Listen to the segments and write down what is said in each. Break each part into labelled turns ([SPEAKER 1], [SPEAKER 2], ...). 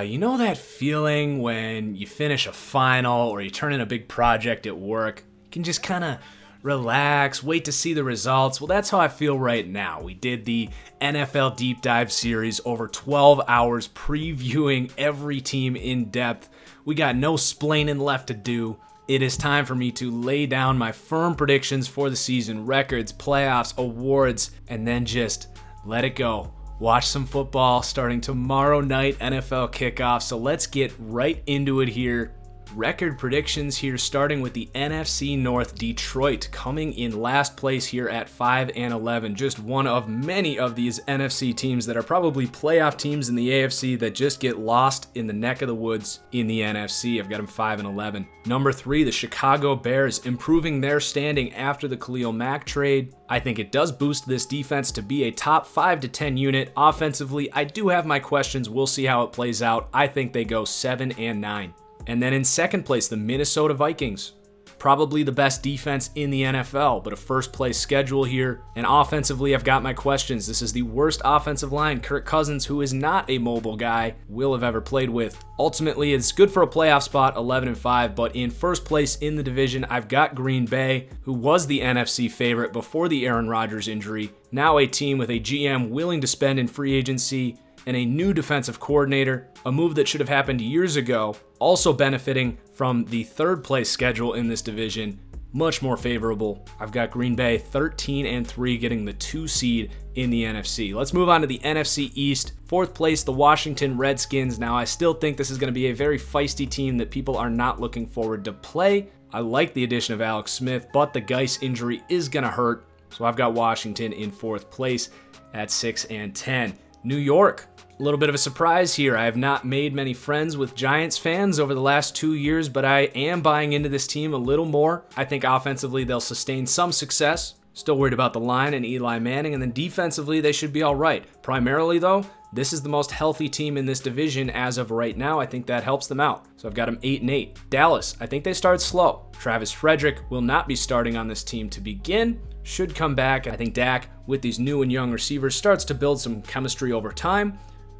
[SPEAKER 1] You know that feeling when you finish a final or you turn in a big project at work? You can just kind of relax, wait to see the results. Well, that's how I feel right now. We did the NFL Deep Dive series over 12 hours previewing every team in depth. We got no splaining left to do. It is time for me to lay down my firm predictions for the season, records, playoffs, awards, and then just let it go. Watch some football starting tomorrow night, NFL kickoff. So let's get right into it here. Record predictions here, starting with the NFC North. Detroit coming in last place here at 5-11. Just one of many of these NFC teams that are probably playoff teams in the AFC that just get lost in the neck of the woods in the NFC. I've got them 5-11. Number 3, the Chicago Bears, improving their standing after the Khalil Mack trade. I think it does boost this defense to be a top 5 to 10 unit. Offensively, I do have my questions. We'll see how it plays out. I think they go 7-9. And then in second place, the Minnesota Vikings. Probably the best defense in the NFL, but a first place schedule here. And offensively, I've got my questions. This is the worst offensive line Kirk Cousins, who is not a mobile guy, will have ever played with. Ultimately, it's good for a playoff spot, 11-5, but in first place in the division, I've got Green Bay, who was the NFC favorite before the Aaron Rodgers injury. Now a team with a GM willing to spend in free agency and a new defensive coordinator, a move that should have happened years ago, also benefiting from the third place schedule in this division, much more favorable. I've got Green Bay 13-3 getting the 2 seed in the NFC. Let's move on to the NFC East. Fourth place, the Washington Redskins. Now, I still think this is going to be a very feisty team that people are not looking forward to play. I like the addition of Alex Smith, but the Geis injury is going to hurt. So I've got Washington in fourth place at 6-10. New York. A little bit of a surprise here. I have not made many friends with Giants fans over the last 2 years, but I am buying into this team a little more. I think offensively they'll sustain some success. Still worried about the line and Eli Manning, and then defensively they should be all right. Primarily though, this is the most healthy team in this division as of right now. I think that helps them out. So I've got them 8-8. Dallas, I think they start slow. Travis Frederick will not be starting on this team to begin. Should come back. I think Dak, with these new and young receivers, starts to build some chemistry over time.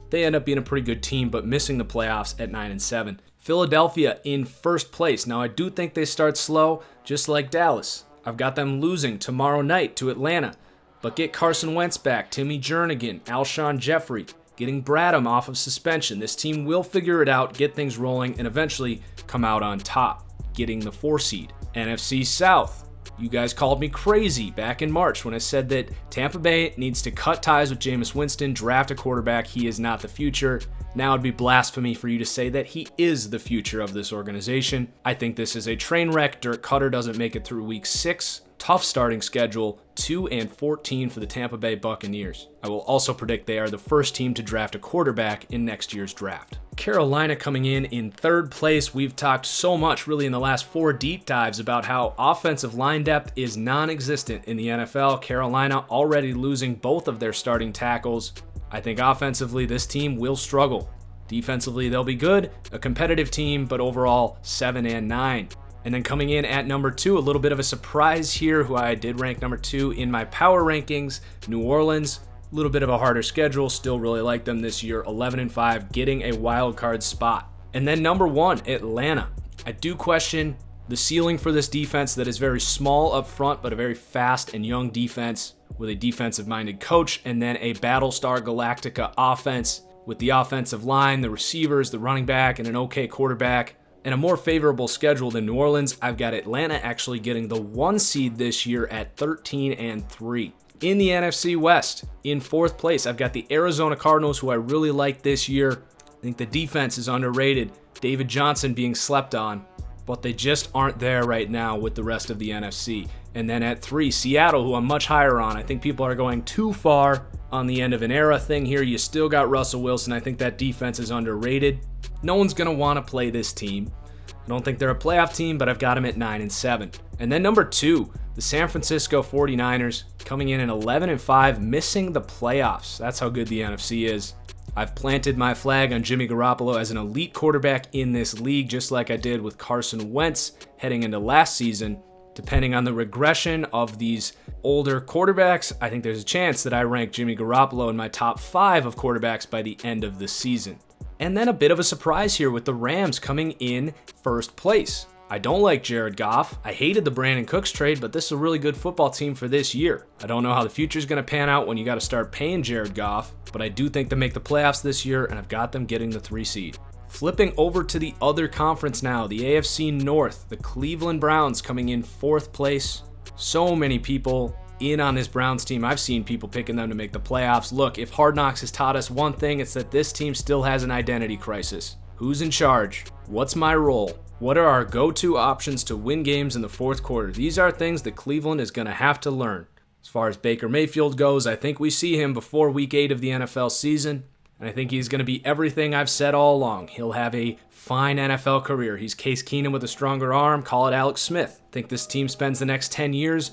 [SPEAKER 1] They end up being a pretty good team, but missing the playoffs at 9-7. Philadelphia in first place. Now, I do think they start slow, just like Dallas. I've got them losing tomorrow night to Atlanta, but get Carson Wentz back, Timmy Jernigan, Alshon Jeffrey, getting Bradham off of suspension. This team will figure it out, get things rolling, and eventually come out on top, getting the 4 seed. NFC South. You guys called me crazy back in March when I said that Tampa Bay needs to cut ties with Jameis Winston, draft a quarterback. He is not the future. Now it'd be blasphemy for you to say that he is the future of this organization. I think this is a train wreck. Dirk Cutter doesn't make it through week 6. Tough starting schedule, 2-14 for the Tampa Bay Buccaneers. I will also predict they are the first team to draft a quarterback in next year's draft. Carolina coming in third place. We've talked so much really in the last 4 deep dives about how offensive line depth is non-existent in the NFL. Carolina already losing both of their starting tackles. I think offensively this team will struggle. Defensively they'll be good, a competitive team, but overall 7-9. And then coming in at number 2, a little bit of a surprise here, who I did rank number 2 in my power rankings, New Orleans. A little bit of a harder schedule, still really like them this year, 11-5, getting a wild card spot. And then number 1, Atlanta. I do question the ceiling for this defense that is very small up front, but a very fast and young defense with a defensive-minded coach, and then a Battlestar Galactica offense with the offensive line, the receivers, the running back, and an okay quarterback. And a more favorable schedule than New Orleans. I've got Atlanta actually getting the 1 seed this year at 13-3. In the NFC West, in fourth place, I've got the Arizona Cardinals, who I really like this year. I think the defense is underrated. David Johnson being slept on, but they just aren't there right now with the rest of the NFC. And then at 3, Seattle, who I'm much higher on. I think people are going too far on the end of an era thing here. You still got Russell Wilson. I think that defense is underrated. No one's going to want to play this team. I don't think they're a playoff team, but I've got them at 9-7. And then number 2, the San Francisco 49ers, coming in at 11-5, missing the playoffs. That's how good the NFC is. I've planted my flag on Jimmy Garoppolo as an elite quarterback in this league, just like I did with Carson Wentz heading into last season. Depending on the regression of these older quarterbacks, I think there's a chance that I rank Jimmy Garoppolo in my top 5 of quarterbacks by the end of the season. And then a bit of a surprise here with the Rams coming in first place. I don't like Jared Goff. I hated the Brandon Cooks trade, but this is a really good football team for this year. I don't know how the future's going to pan out when you got to start paying Jared Goff, but I do think they make the playoffs this year, and I've got them getting the 3 seed. Flipping over to the other conference now, the AFC North, the Cleveland Browns coming in 4th place. So many people in on this Browns team. I've seen people picking them to make the playoffs. Look, if Hard Knocks has taught us one thing, it's that this team still has an identity crisis. Who's in charge? What's my role? What are our go-to options to win games in the 4th quarter? These are things that Cleveland is going to have to learn. As far as Baker Mayfield goes, I think we see him before week 8 of the NFL season, and I think he's going to be everything I've said all along. He'll have a fine NFL career. He's Case Keenum with a stronger arm. Call it Alex Smith. I think this team spends the next 10 years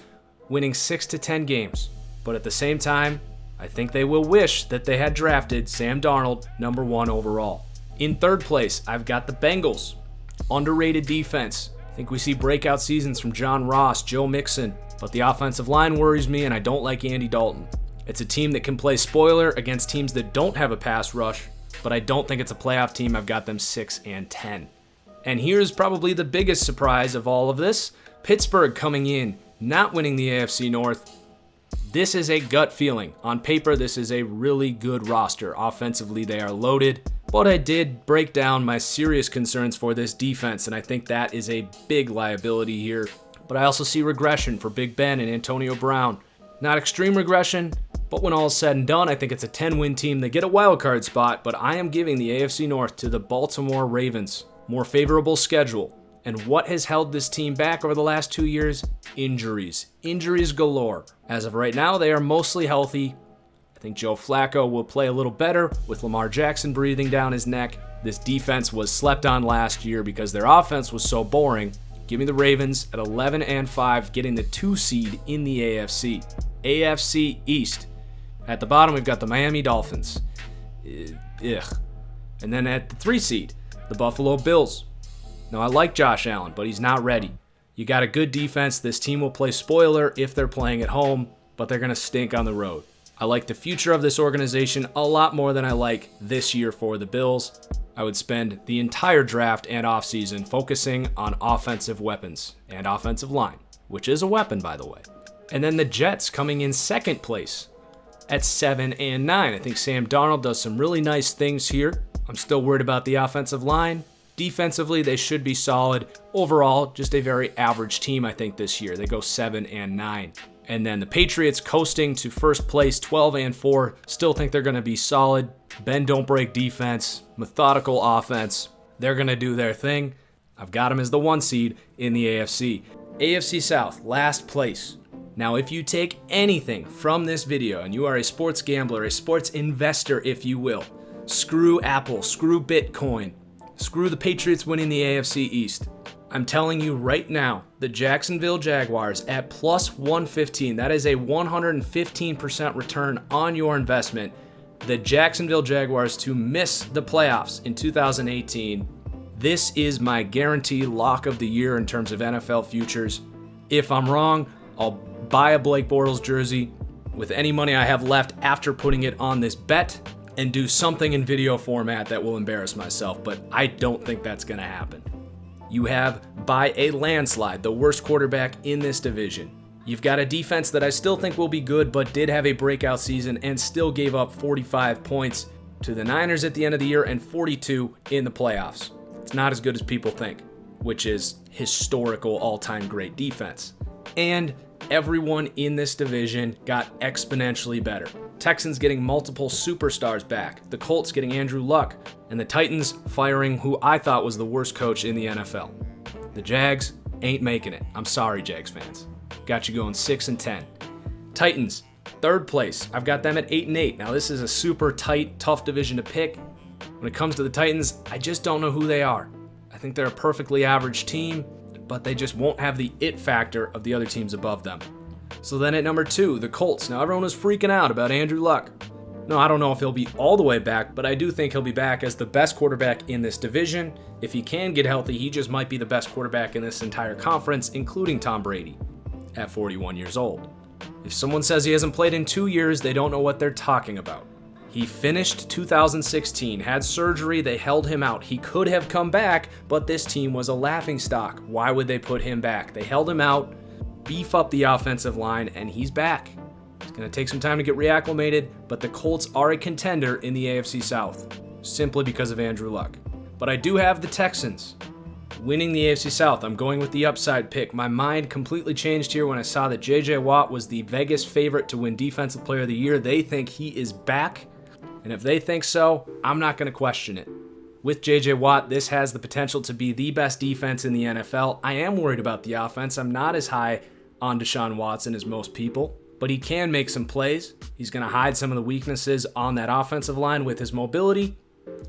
[SPEAKER 1] winning 6 to 10 games. But at the same time, I think they will wish that they had drafted Sam Darnold number 1 overall. In 3rd place, I've got the Bengals. Underrated defense. I think we see breakout seasons from John Ross, Joe Mixon, but the offensive line worries me, and I don't like Andy Dalton. It's a team that can play spoiler against teams that don't have a pass rush, but I don't think it's a playoff team. I've got them 6 and 10. And here's probably the biggest surprise of all of this. Pittsburgh coming in, not winning the AFC North. This is a gut feeling. On paper, this is a really good roster. Offensively, they are loaded. But I did break down my serious concerns for this defense, and I think that is a big liability here. But I also see regression for Big Ben and Antonio Brown. Not extreme regression, but when all is said and done, I think it's a 10-win team. They get a wild card spot, but I am giving the AFC North to the Baltimore Ravens. More favorable schedule. And what has held this team back over the last 2 years? Injuries. Injuries galore. As of right now, they are mostly healthy. I think Joe Flacco will play a little better with Lamar Jackson breathing down his neck. This defense was slept on last year because their offense was so boring. Give me the Ravens at 11 and 5, getting the 2 seed in the AFC. AFC East. At the bottom, we've got the Miami Dolphins. And then at the 3 seed, the Buffalo Bills. Now, I like Josh Allen, but he's not ready. You got a good defense. This team will play spoiler if they're playing at home, but they're going to stink on the road. I like the future of this organization a lot more than I like this year for the Bills. I would spend the entire draft and offseason focusing on offensive weapons and offensive line, which is a weapon, by the way. And then the Jets coming in 2nd place at 7 and 9. I think Sam Darnold does some really nice things here. I'm still worried about the offensive line. Defensively, they should be solid. Overall, just a very average team, I think, this year. They go 7 and 9. And then the Patriots coasting to 1st place, 12 and 4. Still think they're going to be solid. Bend don't break defense, methodical offense. They're going to do their thing. I've got them as the 1 seed in the AFC. AFC South, last place. Now, if you take anything from this video and you are a sports gambler, a sports investor, if you will, screw Apple, screw Bitcoin, screw the Patriots winning the AFC East. I'm telling you right now, the Jacksonville Jaguars at plus 115, that is a 115% return on your investment. The Jacksonville Jaguars to miss the playoffs in 2018. This is my guarantee lock of the year in terms of NFL futures. If I'm wrong, I'll buy a Blake Bortles jersey with any money I have left after putting it on this bet and do something in video format that will embarrass myself, but I don't think that's going to happen. You have, by a landslide, the worst quarterback in this division. You've got a defense that I still think will be good, but did have a breakout season and still gave up 45 points to the Niners at the end of the year and 42 in the playoffs. It's not as good as people think, which is historical all-time great defense. And everyone in this division got exponentially better. Texans getting multiple superstars back, the Colts getting Andrew Luck, and the Titans firing who I thought was the worst coach in the NFL. The Jags ain't making it. I'm sorry, Jags fans. Got you going 6 and 10. Titans, 3rd place. I've got them at 8 and 8. Now this is a super tight, tough division to pick. When it comes to the Titans, I just don't know who they are. I think they're a perfectly average team, but they just won't have the it factor of the other teams above them. So then at number 2, the Colts. Now everyone was freaking out about Andrew Luck. No, I don't know if he'll be all the way back, but I do think he'll be back as the best quarterback in this division. If he can get healthy, he just might be the best quarterback in this entire conference, including Tom Brady, at 41 years old. If someone says he hasn't played in 2 years, they don't know what they're talking about. He finished 2016, had surgery, they held him out. He could have come back, but this team was a laughingstock. Why would they put him back? They held him out, beef up the offensive line, and he's back. It's going to take some time to get reacclimated, but the Colts are a contender in the AFC South, simply because of Andrew Luck. But I do have the Texans winning the AFC South. I'm going with the upside pick. My mind completely changed here when I saw that J.J. Watt was the Vegas favorite to win Defensive Player of the Year. They think he is back, and if they think so, I'm not going to question it. With J.J. Watt, this has the potential to be the best defense in the NFL. I am worried about the offense. I'm not as high on Deshaun Watson as most people, but he can make some plays. He's going to hide some of the weaknesses on that offensive line with his mobility,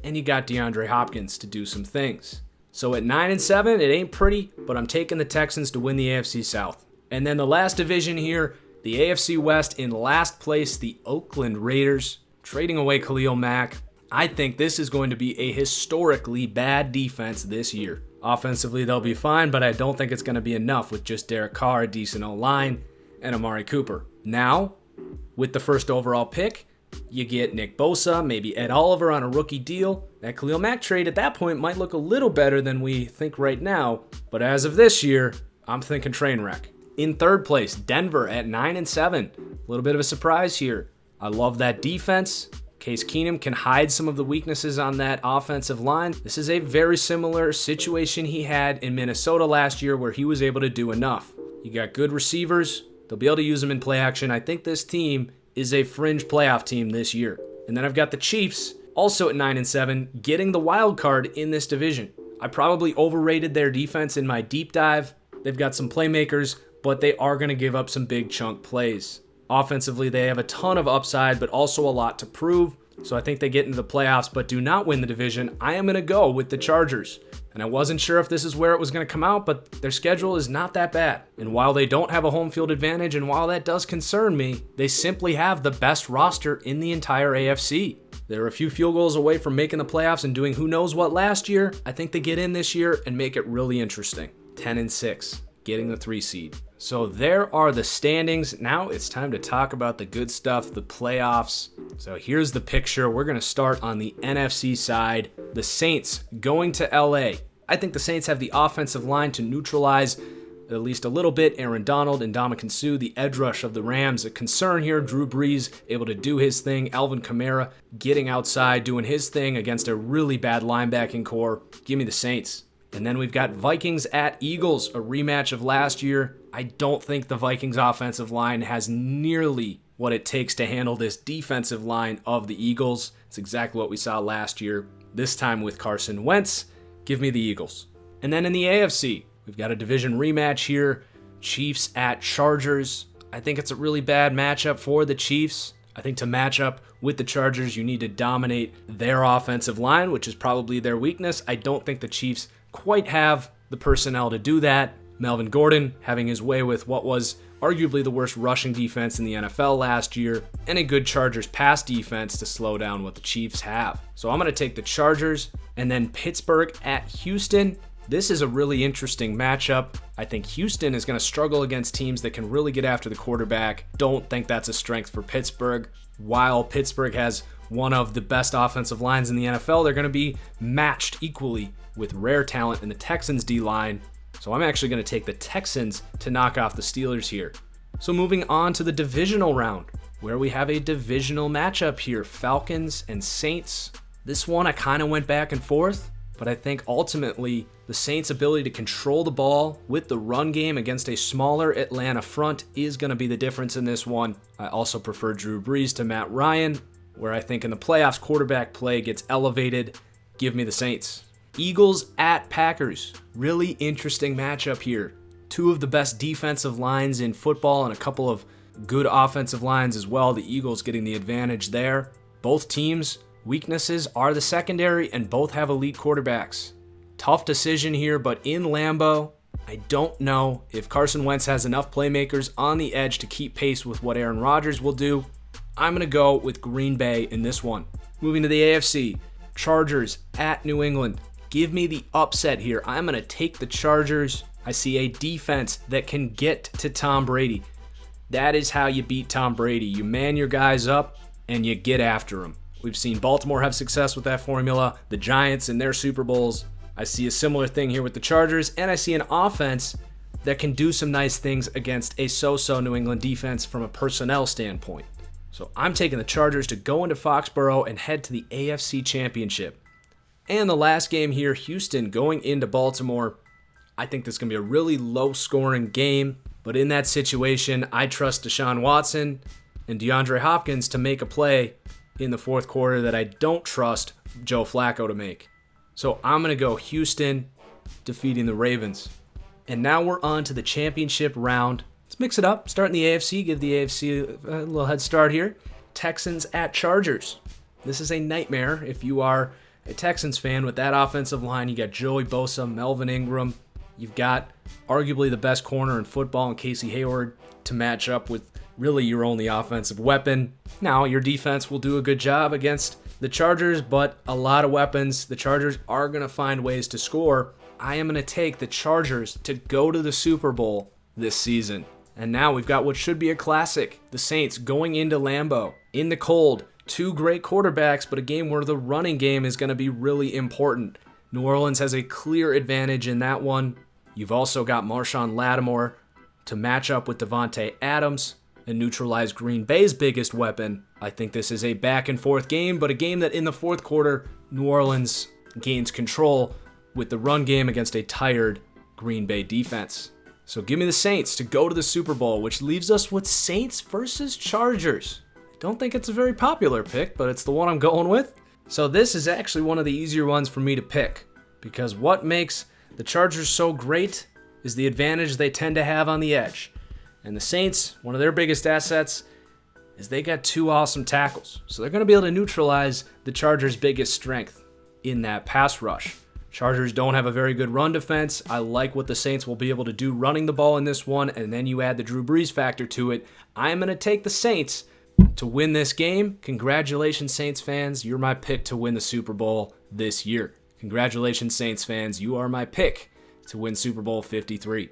[SPEAKER 1] and you got DeAndre Hopkins to do some things. So at 9-7, it ain't pretty, but I'm taking the Texans to win the AFC South. And then the last division here, the AFC West, in last place, the Oakland Raiders, trading away Khalil Mack. I think this is going to be a historically bad defense this year. Offensively, they'll be fine, but I don't think it's going to be enough with just Derek Carr, a decent O-line, and Amari Cooper. Now, with the first overall pick, you get Nick Bosa, maybe Ed Oliver on a rookie deal. That Khalil Mack trade at that point might look a little better than we think right now, but as of this year, I'm thinking train wreck. In third place, Denver at 9-7. A little bit of a surprise here. I love that defense. Case Keenum can hide some of the weaknesses on that offensive line. This is a very similar situation he had in Minnesota last year where he was able to do enough. You got good receivers. They'll be able to use them in play action. I think this team is a fringe playoff team this year. And then I've got the Chiefs, also at 9-7, getting the wild card in this division. I probably overrated their defense in my deep dive. They've got some playmakers, but they are going to give up some big chunk plays. Offensively, they have a ton of upside, but also a lot to prove. So I think they get into the playoffs, but do not win the division. I am going to go with the Chargers. And I wasn't sure if this is where it was going to come out, but their schedule is not that bad. And while they don't have a home field advantage, and while that does concern me, they simply have the best roster in the entire AFC. They're a few field goals away from making the playoffs and doing who knows what last year. I think they get in this year and make it really interesting. 10-6, getting the 3 seed. So there are the standings. Now it's time to talk about the good stuff, the playoffs. So here's the picture. We're going to start on the NFC side. The Saints going to LA. I think the Saints have the offensive line to neutralize at least a little bit Aaron Donald and Ndamukong Suh, the edge rush of the Rams. A concern here, Drew Brees able to do his thing. Alvin Kamara getting outside, doing his thing against a really bad linebacking core. Give me the Saints. And then we've got Vikings at Eagles, a rematch of last year. I don't think the Vikings offensive line has nearly what it takes to handle this defensive line of the Eagles. It's exactly what we saw last year. This time with Carson Wentz. Give me the Eagles. And then in the AFC, we've got a division rematch here. Chiefs at Chargers. I think it's a really bad matchup for the Chiefs. I think to match up with the Chargers, you need to dominate their offensive line, which is probably their weakness. I don't think the Chiefs quite have the personnel to do that. Melvin Gordon having his way with what was arguably the worst rushing defense in the NFL last year, and a good Chargers pass defense to slow down what the Chiefs have. So I'm going to take the Chargers, and then Pittsburgh at Houston. This is a really interesting matchup. I think Houston is going to struggle against teams that can really get after the quarterback. Don't think that's a strength for Pittsburgh. While Pittsburgh has one of the best offensive lines in the NFL, they're going to be matched equally with rare talent in the Texans D-line. So I'm actually going to take the Texans to knock off the Steelers here. So moving on to the divisional round, where we have a divisional matchup here, Falcons and Saints. This one I kind of went back and forth, but I think ultimately the Saints' ability to control the ball with the run game against a smaller Atlanta front is going to be the difference in this one. I also prefer Drew Brees to Matt Ryan, where I think in the playoffs quarterback play gets elevated. Give me the Saints. Eagles at Packers. Really interesting matchup here. Two of the best defensive lines in football and a couple of good offensive lines as well. The Eagles getting the advantage there. Both teams' weaknesses are the secondary, and both have elite quarterbacks. Tough decision here, but in Lambeau, I don't know if Carson Wentz has enough playmakers on the edge to keep pace with what Aaron Rodgers will do. I'm going to go with Green Bay in this one. Moving to the AFC, Chargers at New England. Give me the upset here. I'm going to take the Chargers. I see a defense that can get to Tom Brady. That is how you beat Tom Brady. You man your guys up and you get after him. We've seen Baltimore have success with that formula, the Giants in their Super Bowls. I see a similar thing here with the Chargers, and I see an offense that can do some nice things against a so-so New England defense from a personnel standpoint. So I'm taking the Chargers to go into Foxborough and head to the AFC Championship. And the last game here, Houston going into Baltimore. I think this is going to be a really low-scoring game, but in that situation, I trust Deshaun Watson and DeAndre Hopkins to make a play in the fourth quarter that I don't trust Joe Flacco to make. So I'm going to go Houston defeating the Ravens. And now we're on to the championship round. Let's mix it up. Start in the AFC. Give the AFC a little head start here. Texans at Chargers. This is a nightmare if you are a Texans fan with that offensive line. You got Joey Bosa, Melvin Ingram. You've got arguably the best corner in football in Casey Hayward to match up with really your only offensive weapon. Now, your defense will do a good job against the Chargers, but a lot of weapons. The Chargers are going to find ways to score. I am going to take the Chargers to go to the Super Bowl this season. And now we've got what should be a classic. The Saints going into Lambeau in the cold. Two great quarterbacks, but a game where the running game is going to be really important. New Orleans has a clear advantage in that one. You've also got Marshawn Lattimore to match up with Devontae Adams and neutralize Green Bay's biggest weapon. I think this is a back and forth game, but a game that in the fourth quarter, New Orleans gains control with the run game against a tired Green Bay defense. So give me the Saints to go to the Super Bowl, which leaves us with Saints versus Chargers. I don't think it's a very popular pick, but it's the one I'm going with. So this is actually one of the easier ones for me to pick, because what makes the Chargers so great is the advantage they tend to have on the edge. And the Saints, one of their biggest assets is they got two awesome tackles. So they're going to be able to neutralize the Chargers' biggest strength in that pass rush. Chargers don't have a very good run defense. I like what the Saints will be able to do running the ball in this one, and then you add the Drew Brees factor to it. I'm going to take the Saints to win this game. Congratulations, Saints fans. You're my pick to win the Super Bowl this year. Congratulations, Saints fans. You are my pick to win Super Bowl 53.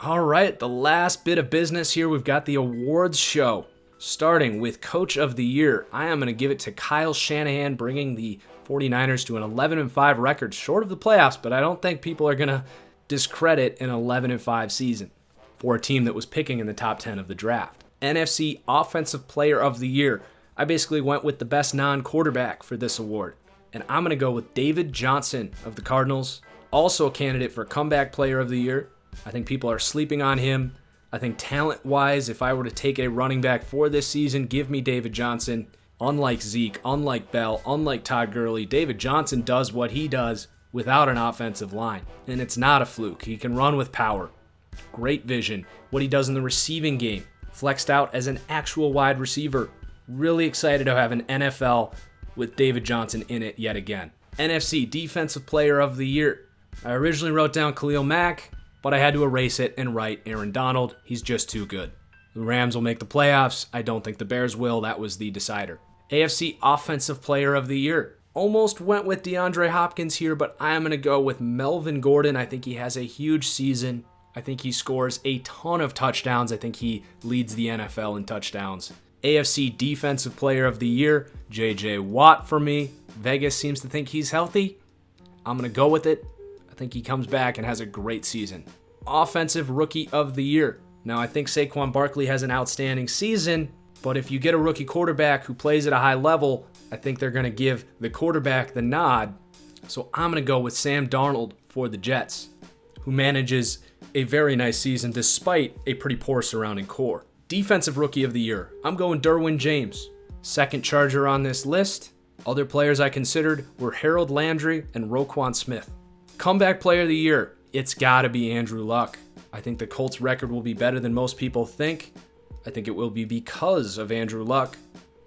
[SPEAKER 1] All right, the last bit of business here. We've got the awards show. Starting with Coach of the Year, I am going to give it to Kyle Shanahan, bringing the 49ers to an 11-5 record, short of the playoffs, but I don't think people are going to discredit an 11-5 season for a team that was picking in the top 10 of the draft. NFC Offensive Player of the Year, I basically went with the best non-quarterback for this award, and I'm going to go with David Johnson of the Cardinals, also a candidate for Comeback Player of the Year. I think people are sleeping on him. I think talent-wise, if I were to take a running back for this season, give me David Johnson. Unlike Zeke, unlike Bell, unlike Todd Gurley, David Johnson does what he does without an offensive line. And it's not a fluke. He can run with power. Great vision. What he does in the receiving game. Flexed out as an actual wide receiver. Really excited to have an NFL with David Johnson in it yet again. NFC Defensive Player of the Year. I originally wrote down Khalil Mack, but I had to erase it and write Aaron Donald. He's just too good. The Rams will make the playoffs. I don't think the Bears will. That was the decider. AFC Offensive Player of the Year. Almost went with DeAndre Hopkins here, but I'm going to go with Melvin Gordon. I think he has a huge season. I think he scores a ton of touchdowns. I think he leads the NFL in touchdowns. AFC Defensive Player of the Year. J.J. Watt for me. Vegas seems to think he's healthy. I'm going to go with it. I think he comes back and has a great season. Offensive Rookie of the Year. Now, I think Saquon Barkley has an outstanding season, but if you get a rookie quarterback who plays at a high level, I think they're going to give the quarterback the nod. So I'm going to go with Sam Darnold for the Jets, who manages a very nice season despite a pretty poor surrounding core. Defensive Rookie of the Year. I'm going Derwin James. Second Charger on this list. Other players I considered were Harold Landry and Roquan Smith. Comeback Player of the Year. It's got to be Andrew Luck. I think the Colts record will be better than most people think. I think it will be because of Andrew Luck.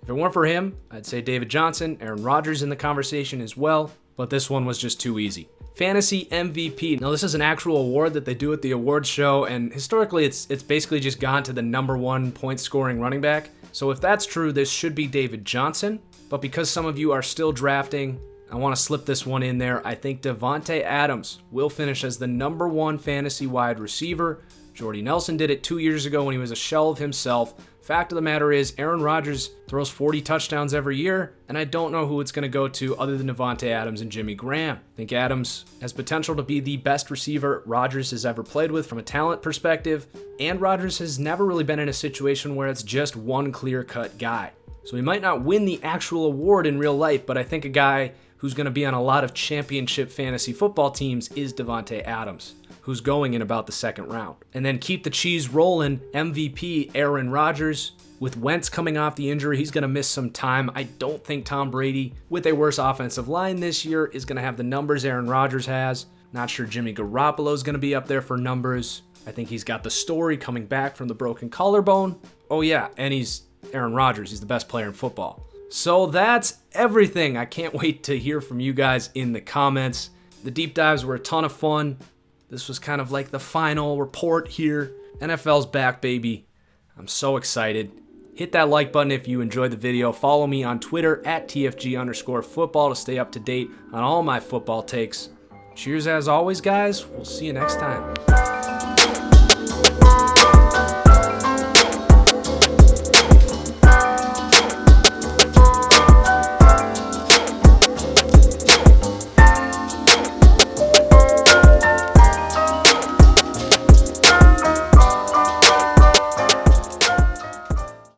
[SPEAKER 1] If it weren't for him, I'd say David Johnson, Aaron Rodgers in the conversation as well, but this one was just too easy. Fantasy MVP. Now, this is an actual award that they do at the awards show, and historically it's basically just gone to the number one point-scoring running back. So if that's true, this should be David Johnson, but because some of you are still drafting, I want to slip this one in there. I think Devontae Adams will finish as the number one fantasy wide receiver, Jordy Nelson did it 2 years ago when he was a shell of himself. Fact of the matter is, Aaron Rodgers throws 40 touchdowns every year, and I don't know who it's going to go to other than Davante Adams and Jimmy Graham. I think Adams has potential to be the best receiver Rodgers has ever played with from a talent perspective, and Rodgers has never really been in a situation where it's just one clear-cut guy. So he might not win the actual award in real life, but I think a guy who's going to be on a lot of championship fantasy football teams is Davante Adams, who's going in about the second round. And then keep the cheese rolling, MVP Aaron Rodgers. With Wentz coming off the injury, he's going to miss some time. I don't think Tom Brady, with a worse offensive line this year, is going to have the numbers Aaron Rodgers has. Not sure Jimmy Garoppolo is going to be up there for numbers. I think he's got the story coming back from the broken collarbone. Oh yeah, and he's Aaron Rodgers. He's the best player in football. So that's everything. I can't wait to hear from you guys in the comments. The deep dives were a ton of fun. This was kind of like the final report here. NFL's back, baby. I'm so excited. Hit that like button if you enjoyed the video. Follow me on Twitter at TFG_football to stay up to date on all my football takes. Cheers as always, guys. We'll see you next time.